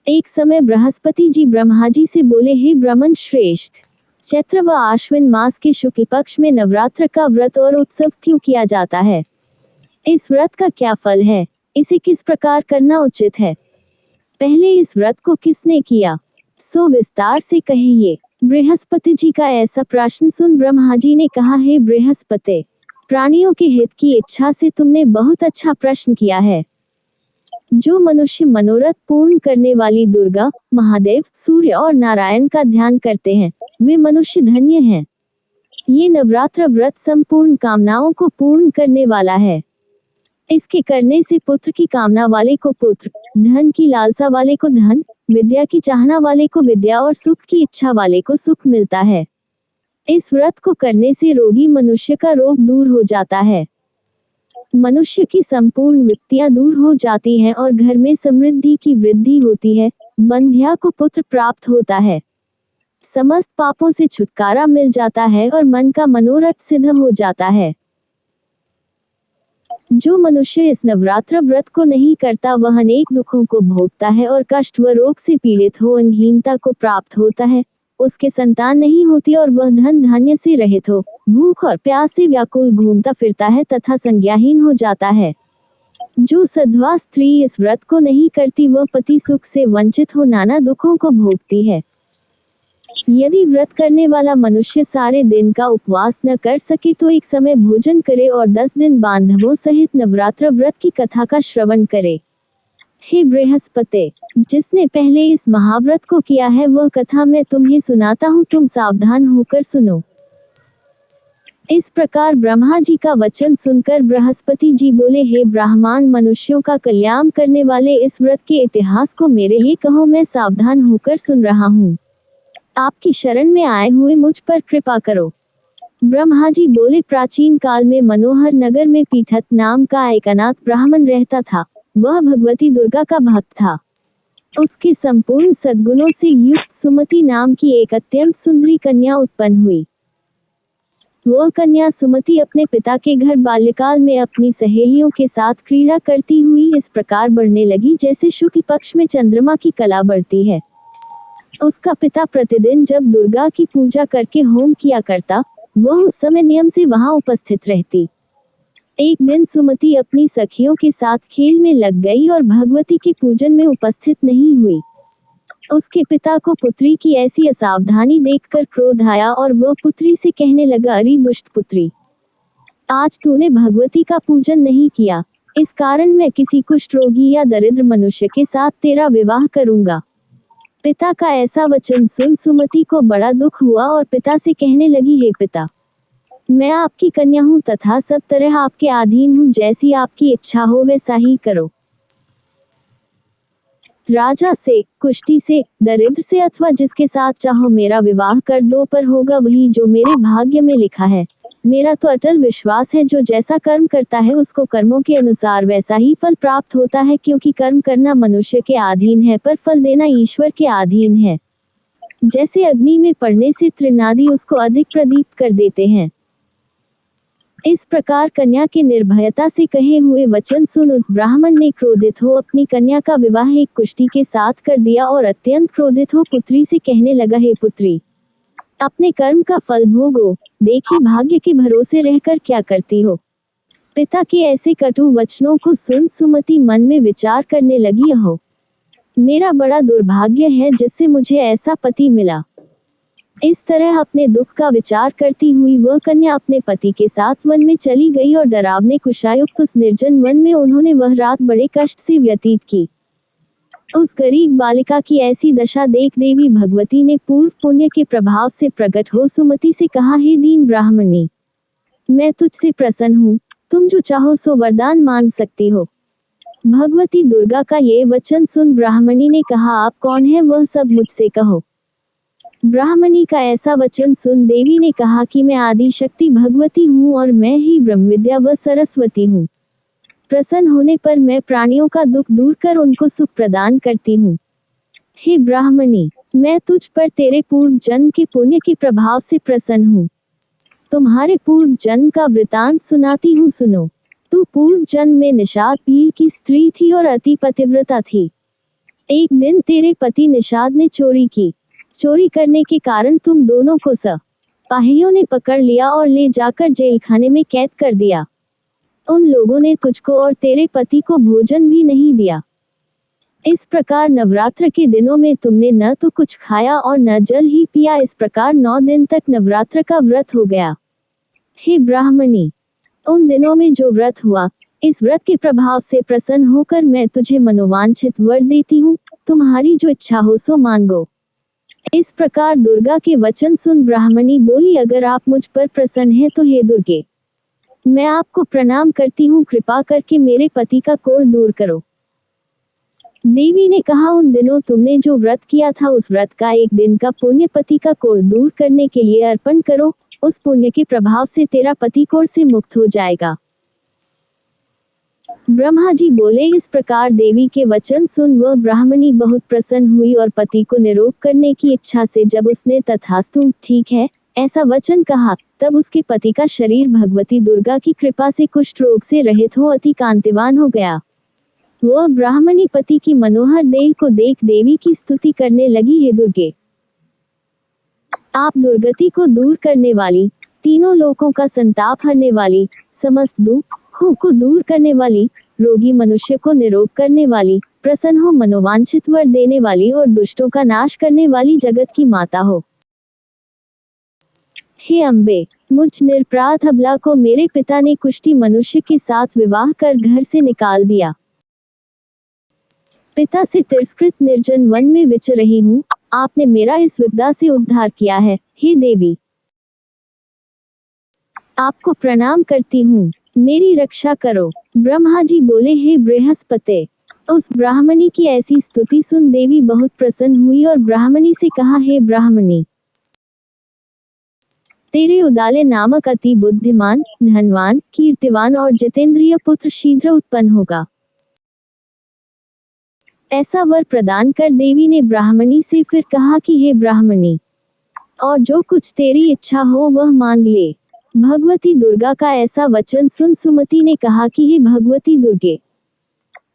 एक समय बृहस्पति जी ब्रह्मा जी से बोले, हे ब्राह्मण श्रेष्ठ, चैत्र व आश्विन मास के शुक्ल पक्ष में नवरात्र का व्रत और उत्सव क्यों किया जाता है? इस व्रत का क्या फल है? इसे किस प्रकार करना उचित है? पहले इस व्रत को किसने किया? सो विस्तार से कहिए। बृहस्पति जी का ऐसा प्रश्न सुन ब्रह्मा जी ने कहा, हे बृहस्पति, प्राणियों के हित की इच्छा से तुमने बहुत अच्छा प्रश्न किया है। जो मनुष्य मनोरथ पूर्ण करने वाली दुर्गा, महादेव, सूर्य और नारायण का ध्यान करते हैं, वे मनुष्य धन्य हैं। ये नवरात्र व्रत संपूर्ण कामनाओं को पूर्ण करने वाला है। इसके करने से पुत्र की कामना वाले को पुत्र, धन की लालसा वाले को धन, विद्या की चाहना वाले को विद्या और सुख की इच्छा वाले को सुख मिलता है। इस व्रत को करने से रोगी मनुष्य का रोग दूर हो जाता है, मनुष्य की संपूर्ण विपत्तियां दूर हो जाती हैं और घर में समृद्धि की वृद्धि होती है, बंध्या को पुत्र प्राप्त होता है, समस्त पापों से छुटकारा मिल जाता है और मन का मनोरथ सिद्ध हो जाता है। जो मनुष्य इस नवरात्र व्रत को नहीं करता वह अनेक दुखों को भोगता है और कष्ट व रोग से पीड़ित हो अंगहीनता को प्राप्त होता है, उसके संतान नहीं होती और वह धन धान्य से रहित हो, भूख और प्यास से व्याकुल घूमता फिरता है तथा संज्ञाहीन हो जाता है। जो सधवा स्त्री इस व्रत को नहीं करती वह पति सुख से वंचित हो नाना दुखों को भोगती है। यदि व्रत करने वाला मनुष्य सारे दिन का उपवास न कर सके तो एक समय भोजन करे और 10 दिन बांधवों सहित नवरात्र व्रत की कथा का श्रवण करे। हे बृहस्पति, जिसने पहले इस महाव्रत को किया है वह कथा मैं तुम्हें सुनाता हूँ, तुम सावधान होकर सुनो। इस प्रकार ब्रह्मा जी का वचन सुनकर बृहस्पति जी बोले, हे ब्राह्मण मनुष्यों का कल्याण करने वाले इस व्रत के इतिहास को मेरे लिए कहो, मैं सावधान होकर सुन रहा हूँ। आपकी शरण में आए हुए मुझ पर कृपा करो। ब्रह्मा जी बोले, प्राचीन काल में मनोहर नगर में पीठत नाम का एक अनाथ ब्राह्मण रहता था। वह भगवती दुर्गा का भक्त था। उसके संपूर्ण सद्गुणों से युक्त सुमति नाम की एक अत्यंत सुंदरी कन्या उत्पन्न हुई। वह कन्या सुमति अपने पिता के घर बाल्यकाल में अपनी सहेलियों के साथ क्रीड़ा करती हुई इस प्रकार बढ़ने लगी जैसे शुक्ल पक्ष में चंद्रमा की कला बढ़ती है। उसका पिता प्रतिदिन जब दुर्गा की पूजा करके होम किया करता, वह उस समय नियम से वहां उपस्थित रहती। एक दिन सुमति अपनी सखियों के साथ खेल में लग गई और भगवती के पूजन में उपस्थित नहीं हुई। उसके पिता को पुत्री की ऐसी असावधानी देखकर क्रोध आया और वह पुत्री से कहने लगा, अरे दुष्ट पुत्री, आज तूने भगवती का पूजन नहीं किया, इस कारण मैं किसी कुष्ठ रोगी या दरिद्र मनुष्य के साथ तेरा विवाह करूंगा। पिता का ऐसा वचन सुन सुमति को बड़ा दुख हुआ और पिता से कहने लगी, हे पिता, मैं आपकी कन्या हूँ तथा सब तरह आपके अधीन हूँ, जैसी आपकी इच्छा हो वैसा ही करो। राजा से, कुष्ठी से, दरिद्र से अथवा जिसके साथ चाहो मेरा विवाह कर दो, पर होगा वही जो मेरे भाग्य में लिखा है। मेरा तो अटल विश्वास है जो जैसा कर्म करता है उसको कर्मों के अनुसार वैसा ही फल प्राप्त होता है, क्योंकि कर्म करना मनुष्य के अधीन है पर फल देना ईश्वर के अधीन है। जैसे अग्नि में पड़ने से तृणादि उसको अधिक प्रदीप्त कर देते हैं, इस प्रकार कन्या के निर्भयता से कहे हुए वचन सुन उस ब्राह्मण ने क्रोधित हो अपनी कन्या का विवाह एक कुष्ठी के साथ कर दिया और अत्यंत क्रोधित हो पुत्री से कहने लगा, हे पुत्री, अपने कर्म का फल भोगो, देखी भाग्य के भरोसे रहकर क्या करती हो। पिता के ऐसे कटु वचनों को सुन सुमति मन में विचार करने लगी, हो मेरा बड़ा दुर्भाग्य है जिससे मुझे ऐसा पति मिला। इस तरह अपने दुख का विचार करती हुई वह कन्या अपने पति के साथ वन में चली गई और डरावने कुशायुक्त उस निर्जन वन में उन्होंने वह रात बड़े कष्ट से व्यतीत की। उस गरीब बालिका की ऐसी दशा देख देवी भगवती ने पूर्व पुण्य के प्रभाव से प्रकट हो सुमति से कहा, हे दीन ब्राह्मणी, मैं तुझसे प्रसन्न हूँ, तुम जो चाहो सो वरदान मांग सकती हो। भगवती दुर्गा का ये वचन सुन ब्राह्मणी ने कहा, आप कौन है वह सब मुझसे कहो। ब्राह्मणी का ऐसा वचन सुन देवी ने कहा कि मैं आदि शक्ति भगवती हूँ और मैं ही ब्रह्म विद्या व सरस्वती हूँ। प्रसन्न होने पर मैं प्राणियों का दुख दूर कर उनको सुख प्रदान करती हूँ। हे ब्राह्मणी, मैं तुझ पर तेरे पूर्व जन्म के पुण्य के प्रभाव से प्रसन्न हूँ। तुम्हारे पूर्व जन्म का वृतांत सुनाती हूँ, सुनो। तू पूर्व जन्म में निषाद भील की स्त्री थी और अति पतिव्रता थी। एक दिन तेरे पति निषाद ने चोरी की। चोरी करने के कारण तुम दोनों को सिपाहियों ने पकड़ लिया और ले जाकर जेल खाने में कैद कर दिया। उन लोगों ने तुझको और तेरे पति को भोजन भी नहीं दिया। इस प्रकार नवरात्र के दिनों में तुमने न तो कुछ खाया और न जल ही पिया। इस प्रकार 9 दिन तक नवरात्र का व्रत हो गया। हे ब्राह्मणी, उन दिनों में जो व्रत हुआ, इस व्रत के प्रभाव से प्रसन्न होकर मैं तुझे मनोवांछित वर देती हूँ। तुम्हारी जो इच्छा हो सो मांगो। इस प्रकार दुर्गा के वचन सुन ब्राह्मणी बोली, अगर आप मुझ पर प्रसन्न हैं तो हे दुर्गे, मैं आपको प्रणाम करती हूँ। कृपा करके मेरे पति का कोढ़ दूर करो। देवी ने कहा, उन दिनों तुमने जो व्रत किया था उस व्रत का एक दिन का पुण्य पति का कोढ़ दूर करने के लिए अर्पण करो। उस पुण्य के प्रभाव से तेरा पति कोढ़ से मुक्त हो जाएगा। ब्रह्मा जी बोले। इस प्रकार देवी के वचन सुन वह ब्राह्मणी बहुत प्रसन्न हुई और पति को निरोग करने की इच्छा से जब उसने तथास्तु ठीक है ऐसा वचन कहा, तब उसके पति का शरीर भगवती दुर्गा की कृपा से कुष्ठ रोग से रहित हो अति कांतिवान हो गया। वह ब्राह्मणी पति की मनोहर देह को देख देवी की स्तुति करने लगी, हे दुर्गे, आप दुर्गति को दूर करने वाली, तीनों लोकों का संताप हरने वाली, समस्त दुखों को दूर करने वाली, रोगी मनुष्य को निरोग करने वाली, प्रसन्न हो मनोवांछित वर देने वाली और दुष्टों का नाश करने वाली जगत की माता हो। हे अम्बे, मुझ निरपराध अबला को मेरे पिता ने कुष्ठी मनुष्य के साथ विवाह कर घर से निकाल दिया। पिता से तिरस्कृत निर्जन वन में विचर रही हूँ। आपने मेरा इस विपदा से उद्धार किया है। हे देवी, आपको प्रणाम करती हूँ, मेरी रक्षा करो। ब्रह्मा जी बोले, हे बृहस्पति, उस ब्राह्मणी की ऐसी स्तुति सुन देवी बहुत प्रसन्न हुई और ब्राह्मणी से कहा, हे ब्राह्मणी, तेरे उदाले नामक अति बुद्धिमान, धनवान, कीर्तिवान और जितेंद्रिय पुत्र शीघ्र उत्पन्न होगा। ऐसा वर प्रदान कर देवी ने ब्राह्मणी से फिर कहा कि हे ब्राह्मणी, और जो कुछ तेरी इच्छा हो वह मांग ले। भगवती दुर्गा का ऐसा वचन सुन सुमति ने कहा कि हे भगवती दुर्गे,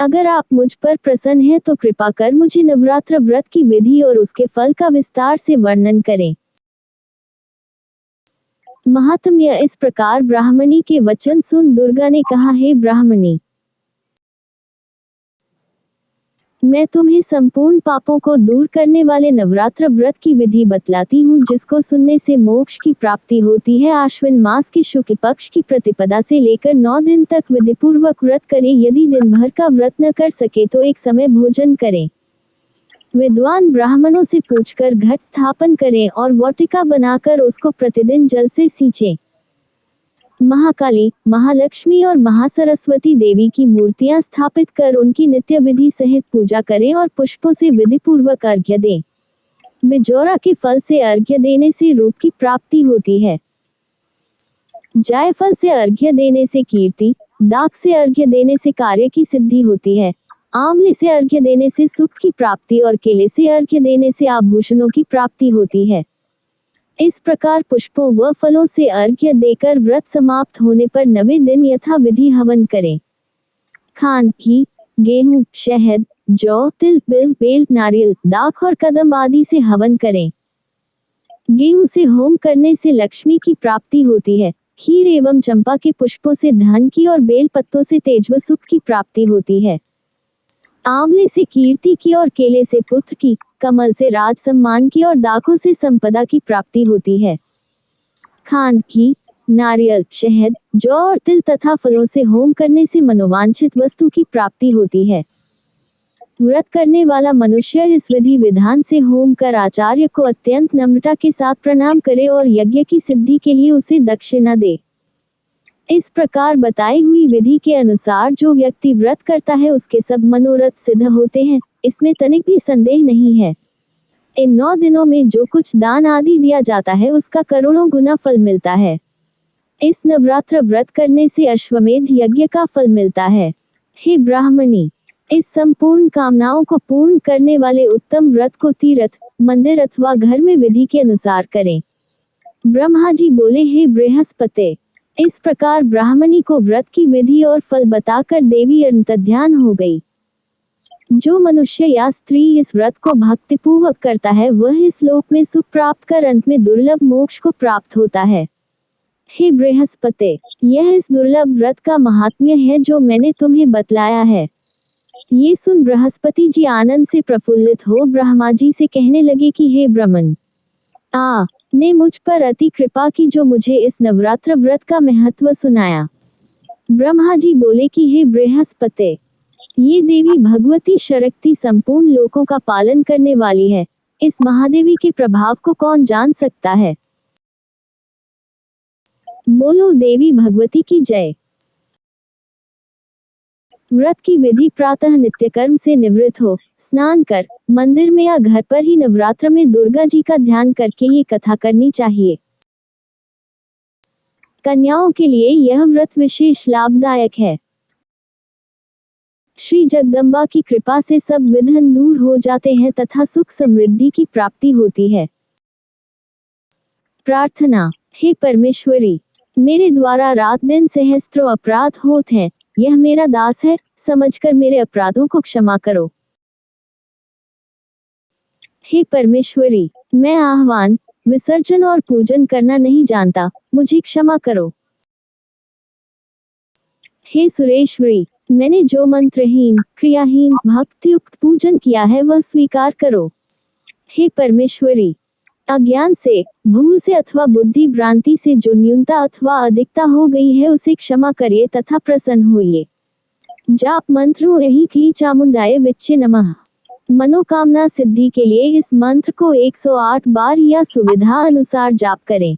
अगर आप मुझ पर प्रसन्न हैं तो कृपा कर मुझे नवरात्र व्रत की विधि और उसके फल का विस्तार से वर्णन करें। महात्म्य। इस प्रकार ब्राह्मणी के वचन सुन दुर्गा ने कहा, हे ब्राह्मणी, मैं तुम्हें संपूर्ण पापों को दूर करने वाले नवरात्र व्रत की विधि बतलाती हूँ, जिसको सुनने से मोक्ष की प्राप्ति होती है। आश्विन मास के शुक्ल पक्ष की प्रतिपदा से लेकर 9 दिन तक विधिपूर्वक व्रत करें। यदि दिन भर का व्रत न कर सके तो एक समय भोजन करें। विद्वान ब्राह्मणों से पूछकर घट स्थापन करें और वाटिका बनाकर उसको प्रतिदिन जल से सींचें। महाकाली, महालक्ष्मी और महासरस्वती देवी की मूर्तियां स्थापित कर उनकी नित्य विधि सहित पूजा करें और पुष्पों से विधि पूर्वक अर्घ्य दें। बिजौरा के फल से अर्घ्य देने से रूप की प्राप्ति होती है। जायफल से अर्घ्य देने से कीर्ति, दाख से अर्घ्य देने से कार्य की सिद्धि होती है, आंवले से अर्घ्य देने से सुख की प्राप्ति और केले से अर्घ्य देने से आभूषणों की प्राप्ति होती है। इस प्रकार पुष्पों व फलों से अर्घ्य देकर व्रत समाप्त होने पर 9वें दिन यथा विधि हवन करें। खांड, घी, गेहूं, शहद, जौ, तिल, बिल्व, बेल, नारियल, दाख और कदम आदि से हवन करें। गेहूं से होम करने से लक्ष्मी की प्राप्ति होती है। खीर एवं चंपा के पुष्पों से धन की और बेल पत्तों से तेज व सुख की प्राप्ति होती है। आंवले से कीर्ति की और केले से पुत्र की, कमल से राज सम्मान की और दाखों से संपदा की प्राप्ति होती है। खांड, घी, नारियल, शहद, जौ और तिल तथा फलों से होम करने से मनोवांछित वस्तु की प्राप्ति होती है। व्रत करने वाला मनुष्य इस विधि विधान से होम कर आचार्य को अत्यंत नम्रता के साथ प्रणाम करे और यज्ञ की सिद्धि के लिए उसे दक्षिणा दे। इस प्रकार बताई हुई विधि के अनुसार जो व्यक्ति व्रत करता है उसके सब मनोरथ सिद्ध होते हैं, इसमें तनिक भी संदेह नहीं है। इन 9 दिनों में जो कुछ दान आदि दिया जाता है उसका करोड़ों गुना फल मिलता है। इस नवरात्र व्रत करने से अश्वमेध यज्ञ का फल मिलता है। हे ब्राह्मणी, इस संपूर्ण कामनाओं को पूर्ण करने वाले उत्तम व्रत को तीर्थ, मंदिर अथवा घर में विधि के अनुसार करें। ब्रह्मा जी बोले, हे बृहस्पति, इस प्रकार ब्राह्मणी को व्रत की विधि और फल बताकर देवी अंतर्ध्यान हो गई। जो मनुष्य या स्त्री इस व्रत को भक्तिपूर्वक करता है वह इस लोक में सुख प्राप्त कर अंत में दुर्लभ मोक्ष को प्राप्त होता है। हे बृहस्पति, यह इस दुर्लभ व्रत का महात्म्य है जो मैंने तुम्हें बतलाया है। ये सुन बृहस्पति जी आनंद से प्रफुल्लित हो ब्रह्मा जी से कहने लगे कि हे ब्रह्मन, ने मुझ पर अति कृपा की जो मुझे इस नवरात्र व्रत का महत्व सुनाया। ब्रह्मा जी बोले कि हे बृहस्पति, ये देवी भगवती शक्ति संपूर्ण लोकों का पालन करने वाली है। इस महादेवी के प्रभाव को कौन जान सकता है। बोलो देवी भगवती की जय। व्रत की विधि प्रातः नित्य कर्म से निवृत्त हो, स्नान कर, मंदिर में या घर पर ही नवरात्र में दुर्गा जी का ध्यान करके ये कथा करनी चाहिए। कन्याओं के लिए यह व्रत विशेष लाभदायक है। श्री जगदम्बा की कृपा से सब विघ्न दूर हो जाते हैं तथा सुख समृद्धि की प्राप्ति होती है। प्रार्थना। हे परमेश्वरी, मेरे द्वारा रात दिन सहस्त्रों अपराध होते हैं, यह मेरा दास है, समझकर मेरे अपराधों को क्षमा करो। हे परमेश्वरी, मैं आह्वान, विसर्जन और पूजन करना नहीं जानता, मुझे क्षमा करो। हे सुरेश्वरी, मैंने जो मंत्रहीन, क्रियाहीन, भक्तियुक्त पूजन किया है वह स्वीकार करो। हे परमेश्वरी, अज्ञान से, भूल से अथवा बुद्धि भ्रांति से जो न्यूनता अथवा अधिकता हो गई है उसे क्षमा करिए तथा प्रसन्न होइए। जाप मंत्र यही क्ली चामुंडाय विच्चे नमः। मनोकामना सिद्धि के लिए इस मंत्र को 108 बार या सुविधा अनुसार जाप करें।